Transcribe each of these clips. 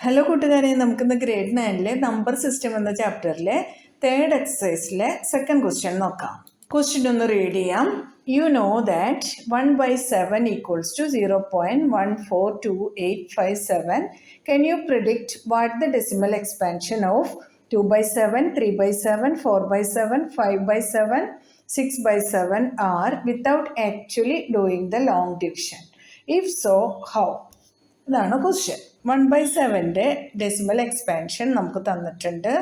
Hello കൂട്ടുകാരെ, നമുക്കിന്ന് grade 9 number system എന്ന ചാപ്റ്ററിലെ തേർഡ് എക്സസൈസിലെ സെക്കൻഡ് ക്വസ്റ്റ്യൻ നോക്കാം. ക്വസ്റ്റ്യൻ ഒന്ന് റീഡ് ചെയ്യാം. You know that 1/7 equals to 0.142857. Can you predict what the decimal expansion of 2/7, 3/7, 4/7, 5/7, 6/7 are without actually doing the long division? If so, how? ഇതാണ് question. 1/7 decimal expansion നമുക്ക് തന്നിട്ടുണ്ട്.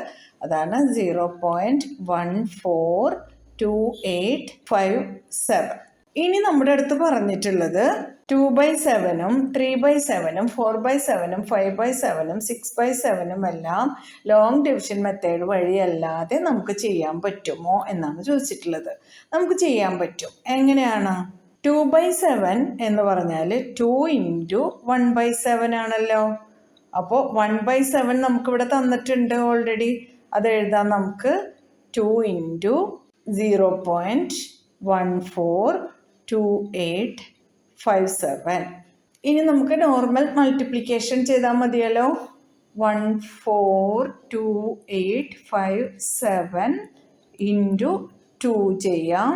അതാണ് 0.142857. ഇനി നമ്മുടെ അടുത്ത് പറഞ്ഞിട്ടുള്ളത് 2/7, 3/7, 4/7, 5/7, 6/7 എല്ലാം ലോങ് ഡിവിഷൻ മെത്തേഡ് വഴിയല്ലാതെ നമുക്ക് ചെയ്യാൻ പറ്റുമോ എന്നാണ് ചോദിച്ചിട്ടുള്ളത്. നമുക്ക് ചെയ്യാൻ പറ്റും. എങ്ങനെയാണ്? 2/7 എന്ന് പറഞ്ഞാൽ 2 × 1/7 ആണല്ലോ. അപ്പോൾ 1/7 നമുക്കിവിടെ തന്നിട്ടുണ്ട് ഓൾറെഡി. അത് എഴുതാം നമുക്ക്. 2 × 0.142857. ഇനി നമുക്ക് നോർമൽ മൾട്ടിപ്ലിക്കേഷൻ ചെയ്താൽ മതിയല്ലോ. 14287 × 2 ചെയ്യാം.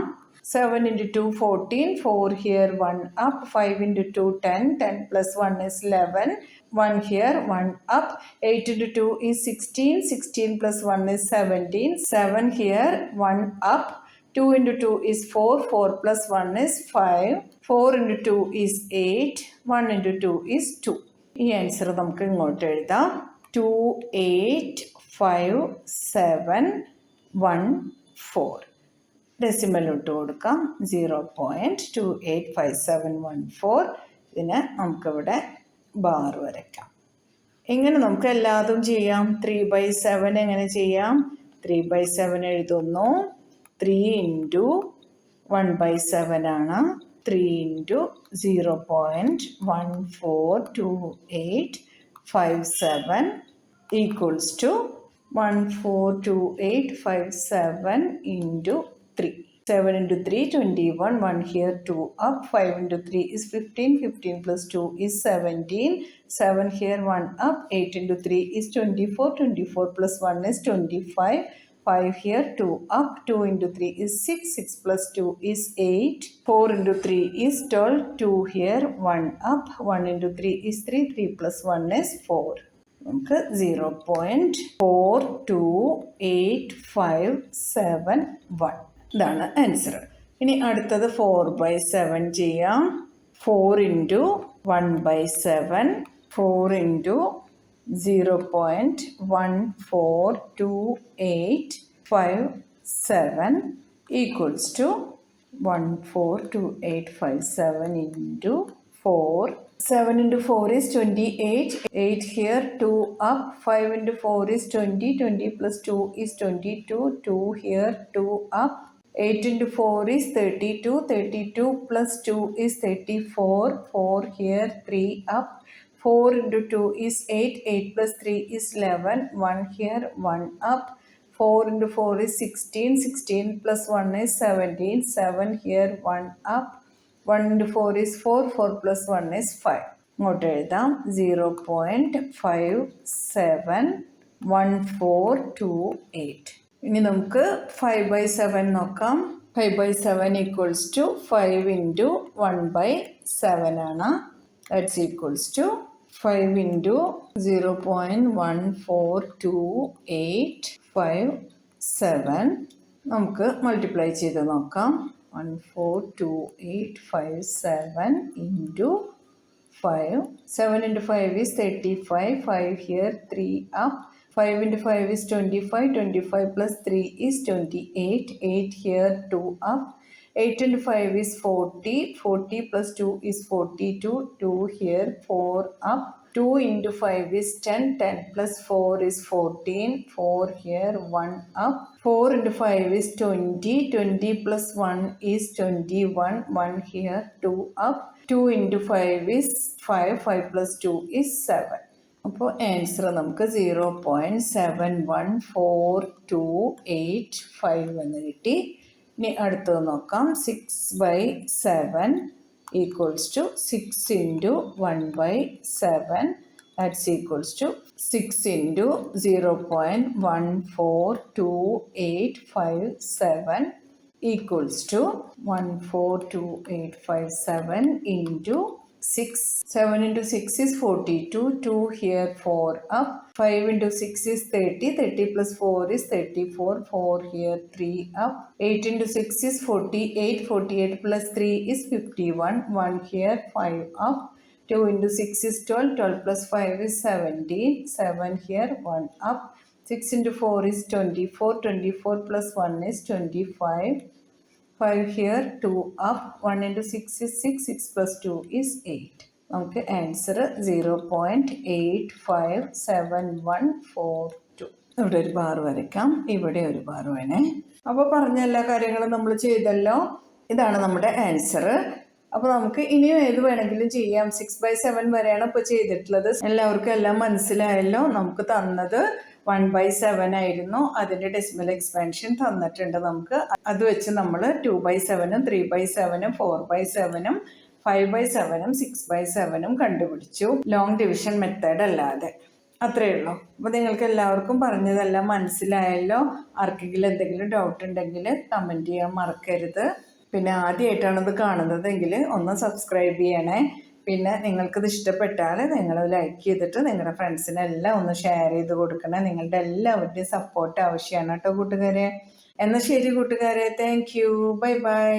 7 × 2 14, 4 here 1 up, 5 × 2 10, 10 plus 1 is 11, 1 here 1 up, 8 × 2 is 16, 16 plus 1 is 17, 7 here 1 up, 2 × 2 is 4, 4 plus 1 is 5, 4 × 2 is 8, 1 × 2 is 2. ഈ ആൻസർ നമുക്ക് ഇങ്ങോട്ട് എഴുതാം. 2857114. ഡെസിമൽ ഇട്ട് കൊടുക്കാം. 0.285714. ഇതിന് നമുക്കിവിടെ ബാർ വരയ്ക്കാം. എങ്ങനെ നമുക്ക് എല്ലാതും ചെയ്യാം? 3/7 എങ്ങനെ ചെയ്യാം? 3/7 എഴുതുന്നു. 3 × 1/7 ആണ്. 3 × 0.142857 equals to 142857 × 3. 7 × 3 21, 1 here 2 up, 5 × 3 is 15, 15 plus 2 is 17, 7 here 1 up, 8 × 3 is 24, 24 plus 1 is 25, 5 here 2 up, 2 × 3 is 6, 6 plus 2 is 8, 4 × 3 is 12, 2 here 1 up, 1 × 3 is 3, 3 plus 1 is 4. നമുക്ക് 0.42857 ഇതാണ് ആൻസർ. ഇനി അടുത്തത് 4/7 ചെയ്യാം. 4 × 1/7, 4 × 0.142857 equals to 142857 × 4. 7 × 4 is 28, 8 here 2 up, 5 × 4 is 20, 20 plus 2 is 22, 2 here 2 up, 8 × 4 is 32, 32 plus 2 is 34, 4 here 3 up, 4 × 2 is 8, 8 plus 3 is 11, 1 here 1 up, 4 × 4 is 16, 16 plus 1 is 17, 7 here 1 up, 1 × 4 is 4, 4 plus 1 is 5. ഇങ്ങോട്ട് എഴുതാം. 0.571428. ഇനി നമുക്ക് 5/7 നോക്കാം. 5/7 equals to 5 × 1/7 ആണ്. That's equals to 5 × 0.142857. നമുക്ക് multiply ചെയ്ത് നോക്കാം. 142857 × 5. 7 × 5 is 35, 5 here 3 up, 5 × 5 is 25, 25 plus 3 is 28, 8 here 2 up, 8 × 5 is 40, 40 plus 2 is 42, 2 here 4 up, 2 × 5 is 10, 10 plus 4 is 14, 4 here 1 up, 4 × 5 is 20, 20 plus 1 is 21, 1 here 2 up, 2 × 5 is 5, 5 plus 2 is 7. അപ്പോൾ answer നമുക്ക് 0.714285 എന്ന് കിട്ടി. ഇനി അടുത്തത് നോക്കാം. 6/7 equals to 6 × 1/7. That's equals to 6 into 0.142857 equals to 142857 into 6. 7 into 6 is 42. 2 here, 4 up. 5 into 6 is 30. 30 plus 4 is 34. 4 here, 3 up. 8 into 6 is 48. 48 plus 3 is 51. 1 here, 5 up. 2 into 6 is 12. 12 plus 5 is 17. 7 here, 1 up. 6 into 4 is 24. 24 plus 1 is 25. 5 here, 2 up. 1 into 6 is 6. 6 plus 2 is 8. നമുക്ക് answer 0.857142. ഇവിടെ ഒരു bar വരയ്ക്കാം, ഇവിടെ ഒരു bar വേണേ. അപ്പോൾ പറഞ്ഞ എല്ലാ കാര്യങ്ങളും നമ്മൾ ചെയ്തല്ലോ. ഇതാണ് നമ്മുടെ ആൻസർ. അപ്പോൾ നമുക്ക് ഇനിയും ഏത് വേണമെങ്കിലും ചെയ്യാം. 6/7 വരെയാണ് ഇപ്പോൾ ചെയ്തിട്ടുള്ളത്. എല്ലാവർക്കും എല്ലാം മനസ്സിലായല്ലോ. നമുക്ക് തന്നത് 1/7 ആയിരുന്നു. അതിൻ്റെ ഡെസിമൽ എക്സ്പാൻഷൻ തന്നിട്ടുണ്ട് നമുക്ക്. അത് വെച്ച് നമ്മൾ 2/7, 3/7, 4/7, 5/7, 6/7 കണ്ടുപിടിച്ചു. ലോങ് ഡിവിഷൻ മെത്തേഡ് അല്ലാതെ. അത്രയേ ഉള്ളൂ. അപ്പോൾ നിങ്ങൾക്ക് എല്ലാവർക്കും പറഞ്ഞതെല്ലാം മനസ്സിലായല്ലോ. ആർക്കെങ്കിലും എന്തെങ്കിലും ഡൗട്ട് ഉണ്ടെങ്കിൽ കമൻറ്റ് ചെയ്യാൻ മറക്കരുത്. പിന്നെ ആദ്യമായിട്ടാണ് ഇത് കാണുന്നതെങ്കിൽ ഒന്ന് സബ്സ്ക്രൈബ് ചെയ്യണേ. പിന്നെ നിങ്ങൾക്കിത് ഇഷ്ടപ്പെട്ടാൽ നിങ്ങൾ ലൈക്ക് ചെയ്തിട്ട് നിങ്ങളുടെ ഫ്രണ്ട്സിനെല്ലാം ഒന്ന് ഷെയർ ചെയ്ത് കൊടുക്കണേ. നിങ്ങളുടെ എല്ലാവരുടെയും സപ്പോർട്ട് ആവശ്യമാണ് കേട്ടോ കൂട്ടുകാരെ. എന്നാൽ ശരി കൂട്ടുകാരെ, താങ്ക് യു, ബൈ ബൈ.